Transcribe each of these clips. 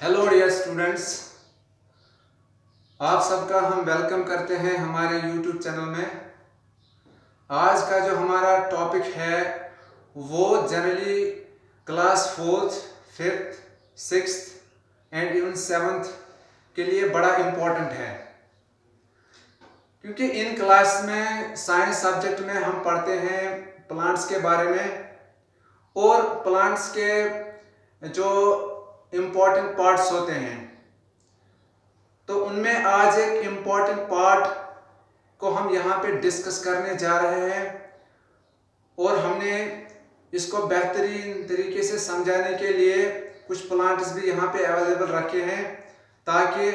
Hello dear students, आप सबका हम वेलकम करते हैं हमारे यूट्यूब चैनल में। आज का जो हमारा टॉपिक है वो generally class 4th, 5th, 6th and even 7th के लिए बड़ा इम्पोर्टेंट है, क्योंकि इन क्लास में साइंस सब्जेक्ट में हम पढ़ते हैं प्लांट्स के बारे में और प्लांट्स के जो इम्पोर्टेंट पार्ट्स होते हैं। तो उनमें आज एक इम्पॉर्टेंट पार्ट को हम यहाँ पे डिस्कस करने जा रहे हैं और हमने इसको बेहतरीन तरीके से समझाने के लिए कुछ प्लांट्स भी यहाँ पे अवेलेबल रखे हैं, ताकि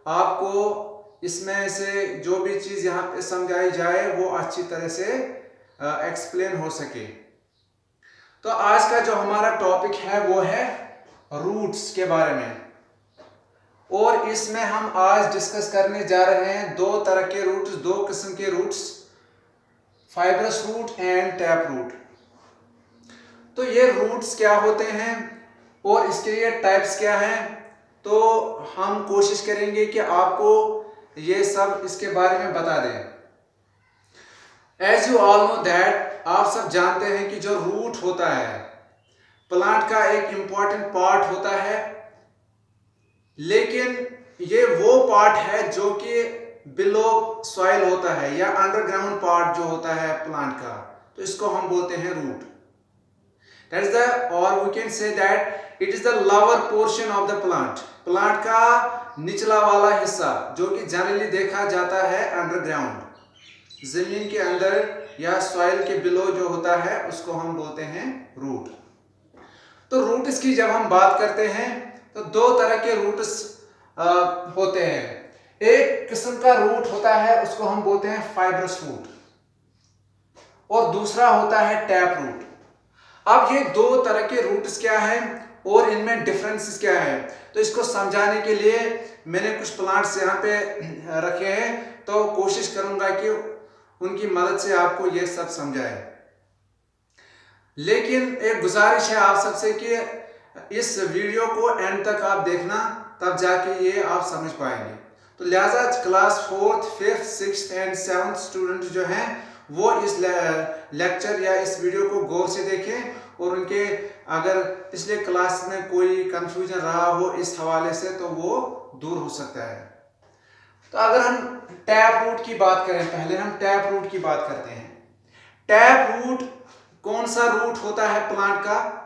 आपको इसमें से जो भी चीज़ यहाँ पे समझाई जाए वो अच्छी तरह से एक्सप्लेन हो सके। तो आज का जो हमारा टॉपिक है वो है रूट्स के बारे में, और इसमें हम आज डिस्कस करने जा रहे हैं दो तरह के रूट्स, दो किस्म के roots, fibrous root and tap root. तो ये रूट्स क्या होते हैं और इसके ये टाइप्स क्या हैं, तो हम कोशिश करेंगे कि आपको ये सब इसके बारे में बता दें। As you all know that, आप सब जानते हैं कि जो रूट होता है प्लांट का एक इम्पॉर्टेंट पार्ट होता है, लेकिन ये वो पार्ट है जो कि बिलो सॉइल होता है या अंडरग्राउंड पार्ट जो होता है प्लांट का, तो इसको हम बोलते हैं रूट। दैट इज द, और we can say that it is the lower portion of the plant, plant का निचला वाला हिस्सा जो कि जनरली देखा जाता है अंडरग्राउंड, जमीन के अंदर या सॉइल के बिलो जो होता है उसको हम बोलते हैं रूट। तो रूट्स की जब हम बात करते हैं तो दो तरह के रूट्स होते हैं। एक किस्म का रूट होता है उसको हम बोलते हैं फाइब्रस रूट, और दूसरा होता है टैप रूट। अब ये दो तरह के रूट्स क्या हैं और इनमें डिफरेंसेस क्या है, तो इसको समझाने के लिए मैंने कुछ प्लांट्स यहाँ पे रखे हैं, तो कोशिश करूंगा कि उनकी मदद से आपको ये सब समझाए। लेकिन एक गुजारिश है आप सबसे कि इस वीडियो को एंड तक आप देखना, तब जाके ये आप समझ पाएंगे। तो लिहाजा class 4th, 5th, 6th and 7th student जो हैं वो इस लेक्चर या इस वीडियो को गौर से देखें, और उनके अगर पिछले क्लास में कोई कंफ्यूजन रहा हो इस हवाले से तो वो दूर हो सकता है। तो अगर हम टैप रूट की बात करें, पहले हम टैप रूट की बात करते हैं। टैप रूट कौन सा रूट होता है प्लांट का?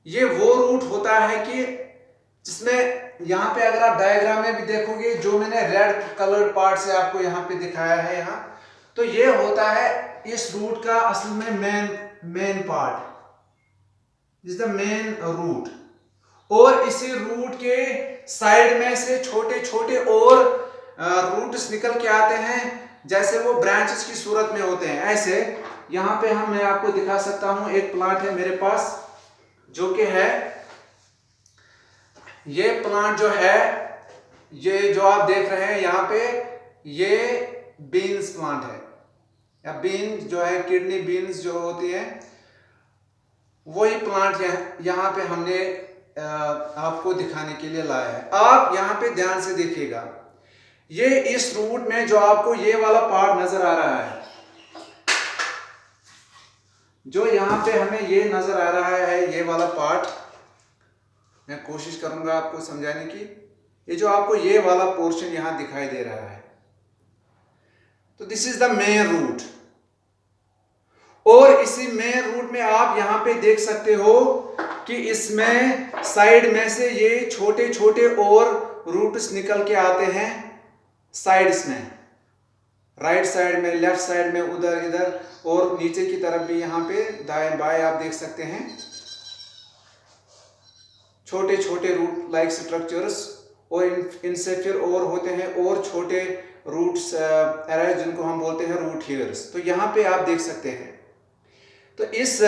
ये वो रूट होता है कि जिसमें यहाँ पे अगर आप डायग्राम में भी देखोगे, जो मैंने रेड कलर्ड पार्ट से आपको यहाँ पे दिखाया है यहाँ, तो ये होता है इस रूट का असल में main part, this the main root. और इसी रूट के साइड में से छोटे छोटे और रूट्स निकल के आते हैं, जैसे वो ब्रांचेस की सूरत में होते हैं। ऐसे यहाँ पे मैं आपको दिखा सकता हूँ, एक प्लांट है मेरे पास जो कि है, ये प्लांट जो है, ये जो आप देख रहे हैं यहाँ पे, ये बीन्स प्लांट है, या बीन जो है, किडनी बीन्स जो होती है, वही प्लांट यहाँ पे हमने आपको दिखाने के लिए लाया है। आप यहाँ पे ध्यान से देखिएगा, ये इस रूट में जो आपको ये वाला पार्ट नजर आ रहा है, जो यहाँ पे हमें ये नजर आ रहा है, ये वाला पार्ट, मैं कोशिश करूंगा आपको समझाने की। ये जो आपको ये वाला पोर्शन यहाँ दिखाई दे रहा है, तो this is the main root. और इसी मेन रूट में आप यहाँ पे देख सकते हो कि इसमें साइड में से ये छोटे छोटे और रूट्स निकल के आते हैं साइड्स में, राइट साइड में, लेफ्ट साइड में, उधर इधर, और नीचे की तरफ भी यहाँ पे दाएं बाएं आप देख सकते हैं छोटे छोटे रूट लाइक स्ट्रक्चर्स। और इनसे फिर और होते हैं और छोटे रूट्स एराइज, जिनको हम बोलते हैं रूट हेयर्स। तो यहाँ पे आप देख सकते हैं, तो इस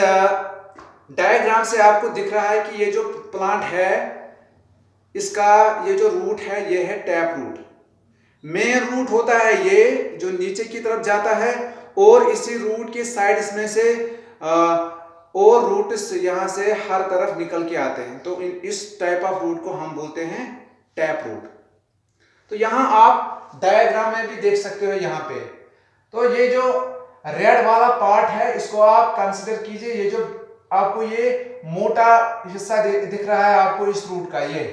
डायग्राम से आपको दिख रहा है कि ये जो प्लांट है, इसका ये जो रूट है ये है टैप रूट। मेन रूट होता है ये जो नीचे की तरफ जाता है, और इसी रूट के साइड्स में से और रूट्स यहाँ से हर तरफ निकल के आते हैं। तो इस टाइप ऑफ रूट को हम बोलते हैं टैप रूट। तो यहाँ आप डायग्राम में भी देख सकते हो यहाँ पे। तो ये जो रेड वाला पार्ट है इसको आप कंसिडर कीजिए। ये जो आपको ये मोटा हिस्सा दिख रहा है आपको इस रूट का, ये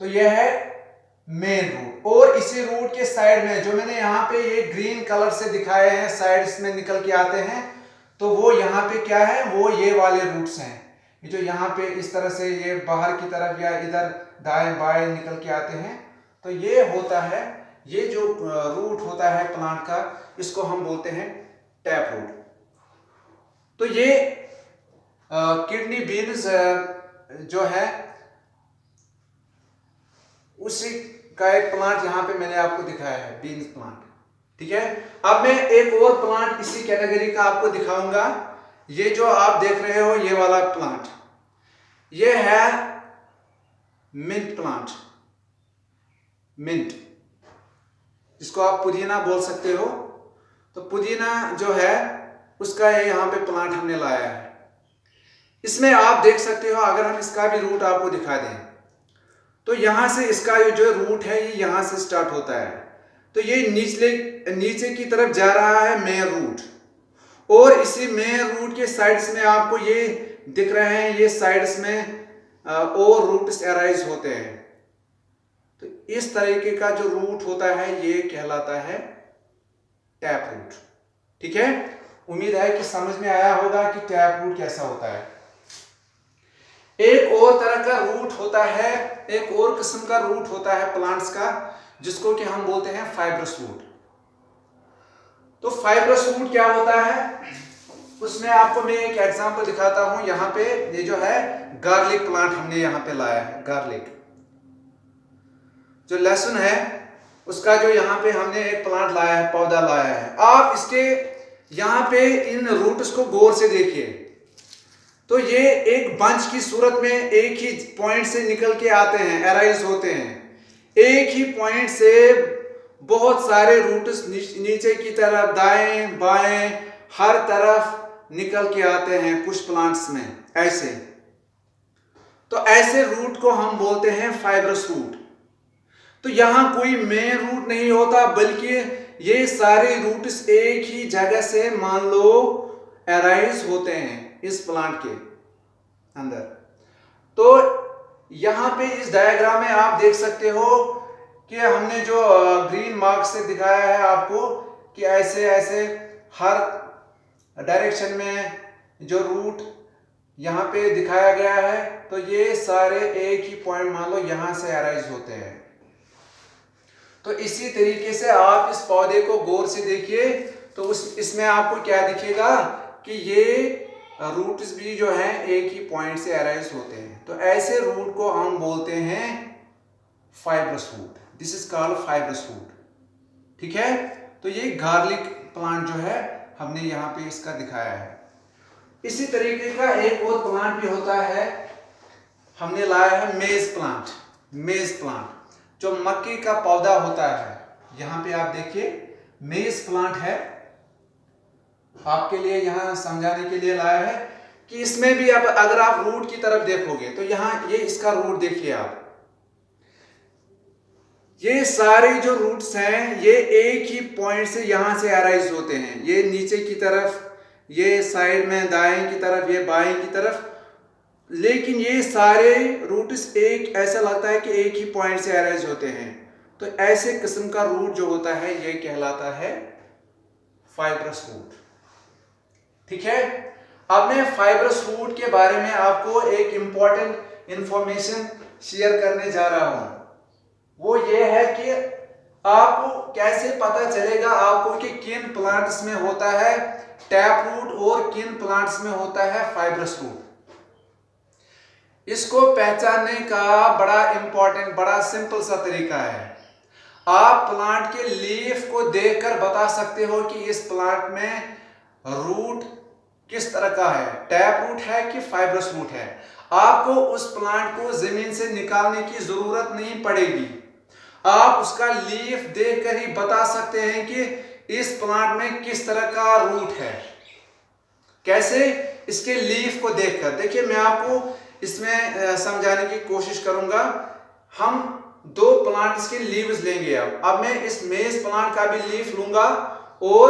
तो ये है मेन रूट। और इसी रूट के साइड में जो मैंने यहाँ पे ये ग्रीन कलर से दिखाए हैं साइड्स में निकल के आते हैं, तो वो यहाँ पे क्या है, वो ये वाले रूट्स हैं। ये जो यहाँ पे इस तरह से ये बाहर की तरफ या इधर दाएं बाएं निकल के आते हैं, तो ये होता है, ये जो रूट होता है प्लांट का, इसको हम बोलते हैं टैप रूट। तो ये किडनी बीन्स जो है उसी का एक प्लांट यहाँ पे मैंने आपको दिखाया है, बीन्स प्लांट। ठीक है, अब मैं एक और प्लांट इसी कैटेगरी का आपको दिखाऊंगा। ये जो आप देख रहे हो ये वाला प्लांट, ये है मिंट प्लांट, मिंट जिसको आप पुदीना बोल सकते हो। तो पुदीना जो है उसका यहाँ पे प्लांट हमने लाया है। इसमें आप देख सकते हो, अगर हम इसका भी रूट आपको दिखा दें तो यहां से इसका जो रूट है ये यहां से स्टार्ट होता है। तो ये नीचे की तरफ जा रहा है मेन रूट, और इसी मेन रूट के साइड्स में आपको ये दिख रहे हैं, ये साइड्स में और रूट्स अराइज होते हैं। तो इस तरीके का जो रूट होता है ये कहलाता है टैप रूट। ठीक है, उम्मीद है कि समझ में आया होगा कि टैप रूट कैसा होता है। एक और तरह का रूट होता है, एक और किस्म का रूट होता है प्लांट्स का, जिसको कि हम बोलते हैं फाइब्रस रूट। तो फाइब्रस रूट क्या होता है, उसमें आपको मैं एक एग्जांपल दिखाता हूं। यहाँ पे ये जो है गार्लिक प्लांट हमने यहाँ पे लाया है। गार्लिक जो लहसुन है उसका जो यहाँ पे हमने एक प्लांट लाया है, पौधा लाया है। आप इसके यहाँ पे इन रूट्स को गौर से देखिए, तो ये एक बंच की सूरत में एक ही पॉइंट से निकल के आते हैं, अराइज होते हैं। एक ही पॉइंट से बहुत सारे रूट्स नीचे की तरफ, दाएं बाएं हर तरफ निकल के आते हैं कुछ प्लांट्स में ऐसे। तो ऐसे रूट को हम बोलते हैं फाइब्रस रूट। तो यहां कोई मेन रूट नहीं होता, बल्कि ये सारे रूट्स एक ही जगह से मान लो अराइज होते हैं इस प्लांट के अंदर। तो यहां पे इस डायग्राम में आप देख सकते हो कि हमने जो ग्रीन मार्क से दिखाया है आपको कि ऐसे ऐसे हर डायरेक्शन में जो रूट यहां पे दिखाया गया है, तो ये सारे एक ही पॉइंट मान लो यहां से अराइज होते हैं। तो इसी तरीके से आप इस पौधे को गौर से देखिए, तो इसमें आपको क्या दिखेगा कि ये रूट्स भी जो हैं एक ही पॉइंट से अराइज होते हैं। तो ऐसे रूट को हम बोलते हैं fibrous root. This is called fibrous root. ठीक है, तो ये गार्लिक प्लांट जो है हमने यहाँ पे इसका दिखाया है। इसी तरीके का एक और प्लांट भी होता है, हमने लाया है मेज प्लांट। मेज प्लांट जो मक्के का पौधा होता है, यहाँ पे आप देखिए मेज प्लांट है। आपके लिए यहां समझाने के लिए लाया है कि इसमें भी अब अगर आप रूट की तरफ देखोगे तो यहां ये इसका रूट देखिए आप, ये सारे जो रूट्स हैं ये एक ही पॉइंट से यहां से अराइज होते हैं। ये नीचे की तरफ, ये साइड में दाएं की तरफ, ये बाएं की तरफ, लेकिन ये सारे रूट्स एक ऐसा लगता है कि एक ही पॉइंट से अराइज होते हैं। तो ऐसे किस्म का रूट जो होता है ये कहलाता है फाइब्रस रूट। ठीक है, अब मैं फाइब्रस रूट के बारे में आपको एक इंपॉर्टेंट इंफॉर्मेशन शेयर करने जा रहा हूं। वो ये है कि आपको कैसे पता चलेगा आपको कि किन प्लांट्स में होता है टैप रूट और किन प्लांट्स में होता है फाइब्रस रूट। इसको पहचानने का बड़ा इंपॉर्टेंट, बड़ा सिंपल सा तरीका है। आप प्लांट के लीफ को देखकर बता सकते हो कि इस प्लांट में रूट किस तरह का है, टैप रूट है कि फाइब्रस रूट है। आपको उस प्लांट को जमीन से निकालने की जरूरत नहीं पड़ेगी, आप उसका लीफ देखकर ही बता सकते हैं कि इस प्लांट में किस तरह का रूट है। कैसे? इसके लीफ को देखकर। देखिए मैं आपको इसमें समझाने की कोशिश करूंगा। हम दो प्लांट्स के लीव्स लेंगे। अब मैं इस मेज प्लांट का भी लीफ लूंगा और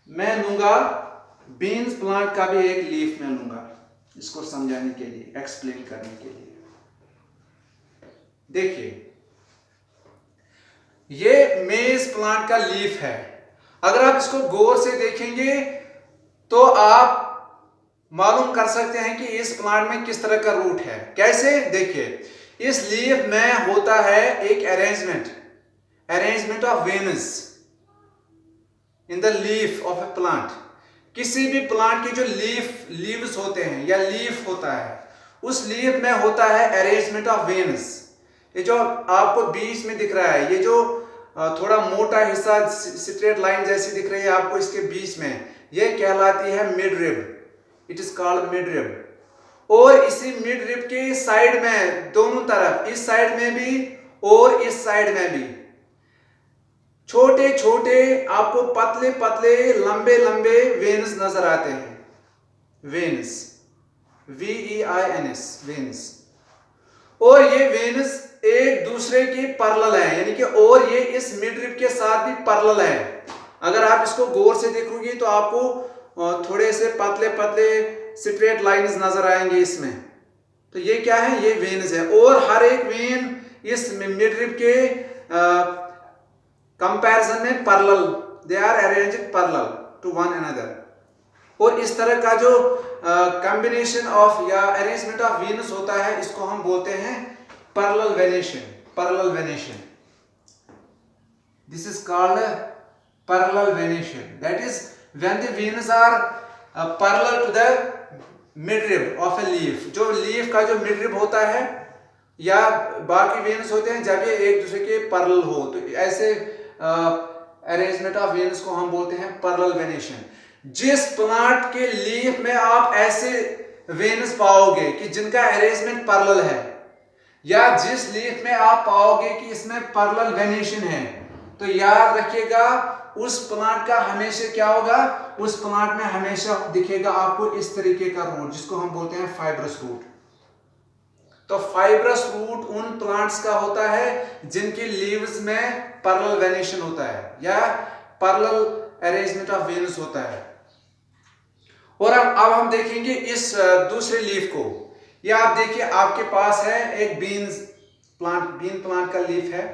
मैं लूंगा बीन्स प्लांट का भी एक लीफ मैं लूंगा, इसको समझाने के लिए, एक्सप्लेन करने के लिए। देखिए ये मेज प्लांट का लीफ है। अगर आप इसको गौर से देखेंगे तो आप मालूम कर सकते हैं कि इस प्लांट में किस तरह का रूट है। कैसे? देखिए इस लीफ में होता है एक arrangement of veins in the leaf of A plant. किसी भी प्लांट के जो लीव्स होते हैं या लीफ होता है, उस लीफ में होता है अरेंजमेंट ऑफ वेन्स। ये जो आपको बीच में दिख रहा है, ये जो थोड़ा मोटा हिस्सा स्ट्रेट लाइन जैसी दिख रही है आपको इसके बीच में, ये कहलाती है mid rib. It is called mid rib. और इसी मिड रिब के साइड में दोनों तरफ, इस साइड में भी और इस साइड में भी छोटे छोटे आपको पतले पतले लंबे लंबे वेन्स नजर आते हैं। Veins, VEINS, veins. और ये वेन्स एक दूसरे की पैरेलल है, यानी कि और ये इस मिड रिब के साथ भी पैरेलल है। अगर आप इसको गौर से देखोगे तो आपको थोड़े से पतले पतले स्ट्रेट लाइंस नजर आएंगे इसमें। तो ये क्या है? ये वेन्स है। और हर एक वेन इस मिड रिब के कंपैरिजन में parallel, they are arranged parallel to one another. और इस तरह का जो कॉम्बिनेशन ऑफ या अरेंजमेंट ऑफ वेन्स होता है, इसको हम बोलते हैं parallel venation. This is called parallel venation. That is when the veins are parallel to the midrib of a leaf. जो लीफ का जो midrib होता है या बाकी वेन्स होते हैं, जब ये एक दूसरे के पैरेलल हो, तो ऐसे अरेंजमेंट ऑफ वेन्स को हम बोलते हैं पैरेलल वेनेशन। जिस प्लांट के लीफ में आप ऐसे वेन्स पाओगे कि जिनका अरेंजमेंट पैरेलल है, या जिस लीफ में आप पाओगे कि इसमें पैरेलल वेनेशन है, तो याद रखिएगा उस प्लांट का हमेशा क्या होगा? उस प्लांट में हमेशा दिखेगा आपको इस तरीके का रूट, जिसको हम बोलते हैं फाइब्रस रूट। तो फाइब्रस रूट उन प्लांट्स का होता है जिनके लीव्स में पैरेलल वेनेशन होता है या पैरेलल अरेंजमेंट ऑफ वेन्स होता है। और अब हम देखेंगे इस दूसरे लीफ को। ये आप देखिए, आपके पास है एक बीन प्लांट का लीफ है।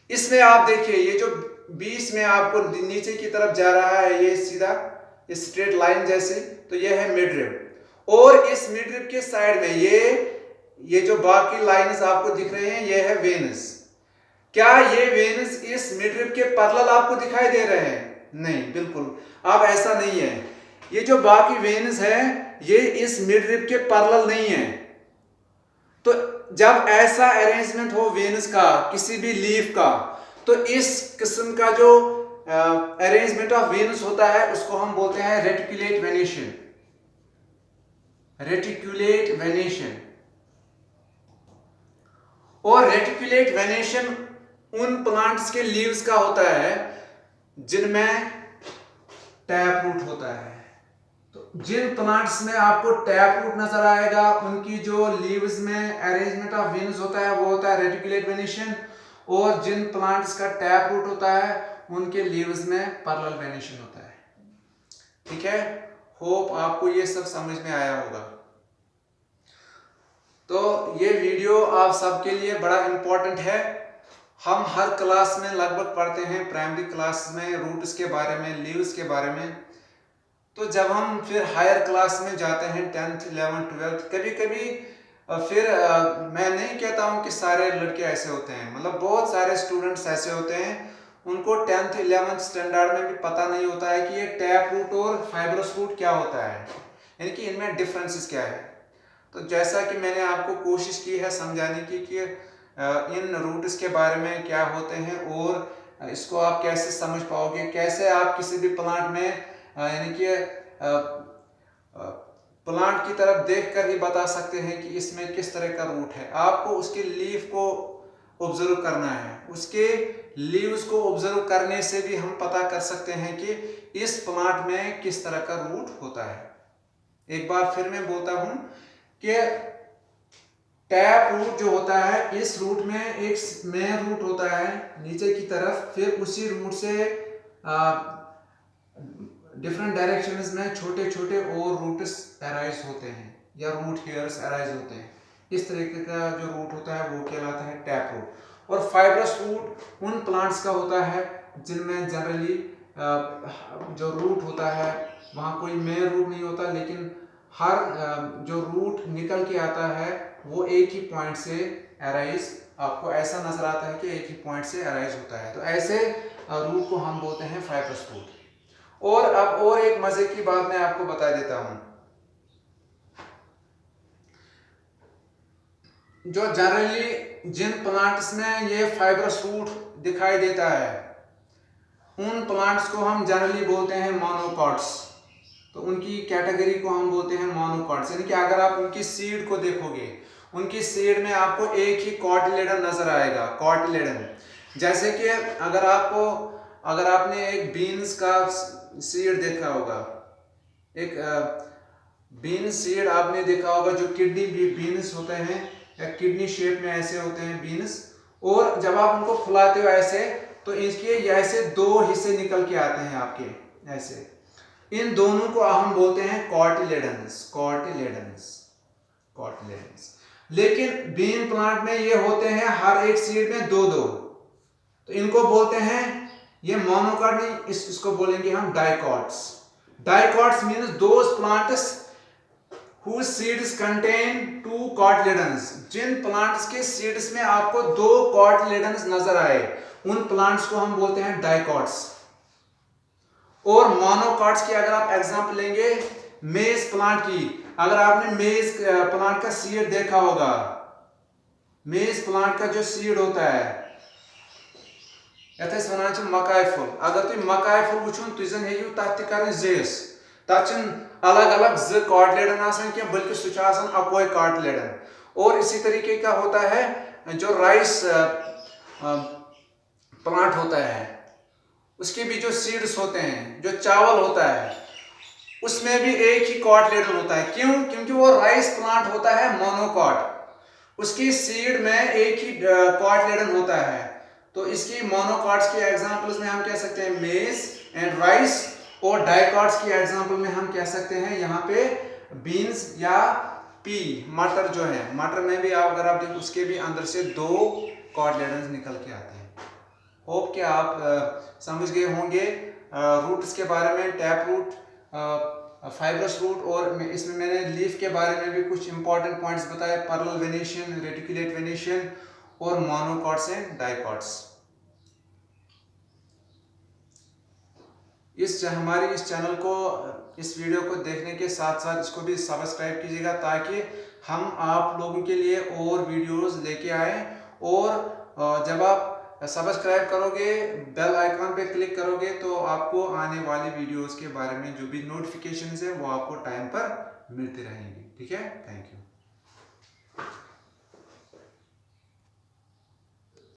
इसमें आप देखिए ये जो बीच में आपको नीचे की तरफ जा रहा है, ये सीधा स्ट्रेट लाइन जैसे, तो ये है मिड रिब। और इस मिड रिब के साइड में ये जो बाकी लाइंस आपको दिख रहे हैं, ये है वेन्स। क्या ये वेन्स इस मिड रिब के पैरेलल आपको दिखाई दे रहे हैं? नहीं, बिल्कुल अब ऐसा नहीं है। ये जो बाकी वेन्स है ये इस मिड रिब के पैरेलल नहीं है। तो जब ऐसा अरेंजमेंट हो वेन्स का किसी भी लीफ का, तो इस किस्म का जो अरेंजमेंट ऑफ वेन्स होता है उसको हम बोलते हैं रेटिकुलेट वेनेशन। और रेटिकुलेट वेनेशन उन प्लांट्स के लीव्स का होता है जिनमें टैप रूट होता है। तो जिन प्लांट्स में आपको टैप रूट नजर आएगा, उनकी जो लीव्स में अरेंजमेंट ऑफ वेन्स होता है वो होता है रेटिकुलेट वेनेशन। और जिन प्लांट्स का टैप रूट होता है उनके लीव्स में पैरेलल वेनेशन होता है। ठीक है, होप आपको ये सब समझ में आया होगा। तो ये वीडियो आप सबके लिए बड़ा इंपॉर्टेंट है। हम हर क्लास में लगभग पढ़ते हैं, प्राइमरी क्लास में रूट्स के बारे में, लीव्स के बारे में। तो जब हम फिर हायर क्लास में जाते हैं 10th 11th 12th, कभी कभी फिर मैं नहीं कहता हूँ कि सारे लड़के ऐसे होते हैं, मतलब बहुत सारे स्टूडेंट्स ऐसे होते हैं उनको 10th 11th स्टैंडर्ड में भी पता नहीं होता है कि ये टैप रूट और फाइब्रस रूट क्या होता है, यानी कि इनमें डिफरेंसेस क्या है। तो जैसा कि मैंने आपको कोशिश की है समझाने की कि इन रूट्स के बारे में क्या होते हैं और इसको आप कैसे समझ पाओगे, कैसे आप किसी भी प्लांट में यानी कि प्लांट की तरफ देखकर ही बता सकते हैं कि इसमें किस तरह का रूट है। आपको उसके लीफ को ऑब्जर्व करना है, उसके लीव्स को ऑब्जर्व करने से भी हम पता कर सकते हैं कि इस प्लांट में किस तरह का रूट होता है। एक बार फिर मैं बोलता हूं कि टैप रूट जो होता है, इस रूट में एक मेन रूट होता है नीचे की तरफ, फिर उसी रूट से डिफरेंट डायरेक्शंस में छोटे छोटे और रूट्स अराइज होते हैं या रूट हेयर्स अराइज होते हैं। इस तरीके का जो रूट होता है वो कहलाता है टैप रूट। और फाइब्रस रूट उन प्लांट्स का होता है जिनमें जनरली जो रूट होता है वहाँ कोई मेन रूट नहीं होता, लेकिन हर जो रूट निकल के आता है वो एक ही पॉइंट से अराइज, आपको ऐसा नजर आता है कि एक ही पॉइंट से अराइज होता है। तो ऐसे रूट को हम बोलते हैं फाइब्रस रूट। और अब और एक मजे की बात मैं आपको बता देता हूं, जो जनरली जिन प्लांट्स में ये फाइब्रस रूट दिखाई देता है उन प्लांट्स को हम जनरली बोलते हैं मोनोकॉट्स। तो उनकी कैटेगरी को हम बोलते हैं मोनोकॉट्स, यानी कि अगर आप उनकी सीड को देखोगे, उनकी सीड में आपको एक ही कॉटिलेडन नजर आएगा, कॉटिलेडन। जैसे कि अगर आपने एक बीन्स का सीड देखा होगा, एक बीन सीड आपने देखा होगा जो किडनी बीन्स होते हैं या किडनी शेप में ऐसे होते हैं बीन्स, और जब आप उनको फुलाते हो ऐसे तो इसके ऐसे दो हिस्से निकल के आते हैं आपके ऐसे, इन दोनों को हम बोलते हैं कॉटिलेडन्स, कॉटिलेडन्स, कॉटिलेडन्स। लेकिन बीन प्लांट में ये होते हैं हर एक सीड में दो दो, तो इनको बोलते हैं, ये मोनोकॉट नहीं, इसको बोलेंगे हम dicots. Dicots means those plants whose seeds contain two cotyledons, जिन प्लांट्स के सीड्स में आपको दो कॉटिलेडन्स नजर आए उन प्लांट्स को हम बोलते हैं डाइकॉट्स। और मोनोकॉट्स की अगर आप एग्जांपल लेंगे मेज प्लांट की, अगर आपने मेज प्लांट का सीड देखा होगा, मेज प्लांट का जो सीड होता है यथ वन मकाई फुल, अगर तुम मकाई फुल वुचुन तुम जन हेयू तथ कर जेस, तथ अलग अलग ज कॉटिलेडन आसान क्या, बल्कि सह अकोय कॉटिलेडन। और इसी तरीके का होता है जो राइस प्लांट होता है, उसके भी जो सीड्स होते हैं, जो चावल होता है उसमें भी एक ही कॉटिलेडन होता है। क्यों? क्योंकि वो राइस प्लांट होता है मोनोकॉट, उसकी सीड में एक ही कॉटिलेडन होता है। तो इसकी मोनोकॉट्स की एग्जांपल्स में हम कह सकते हैं मेज एंड राइस, और डाइकॉट्स की एग्जांपल में हम कह सकते हैं यहाँ पे बीन्स या पी, मटर जो है, मटर में भी आप अगर आप देखो उसके भी अंदर से दो कॉटिलेडन्स निकल के आते हैं। होप कि आप समझ गए होंगे रूट्स के बारे में, टैप रूट, फाइब्रस रूट, और इसमें मैंने लीफ के बारे में भी कुछ इंपॉर्टेंट पॉइंट्स बताए, पर्ल वेनेशियन, रेटिकुलेट वेनेशियन और मोनोकॉट्स एंड डाइकॉट्स। हमारी इस चैनल को, इस वीडियो को देखने के साथ साथ इसको भी सब्सक्राइब कीजिएगा ताकि हम आप लोगों के लिए और वीडियोस लेके आए। और जब आप सब्सक्राइब करोगे, बेल आइकन पे क्लिक करोगे तो आपको आने वाली वीडियोस के बारे में जो भी नोटिफिकेशंस है वो आपको टाइम पर मिलते रहेंगे। ठीक है, थैंक यू।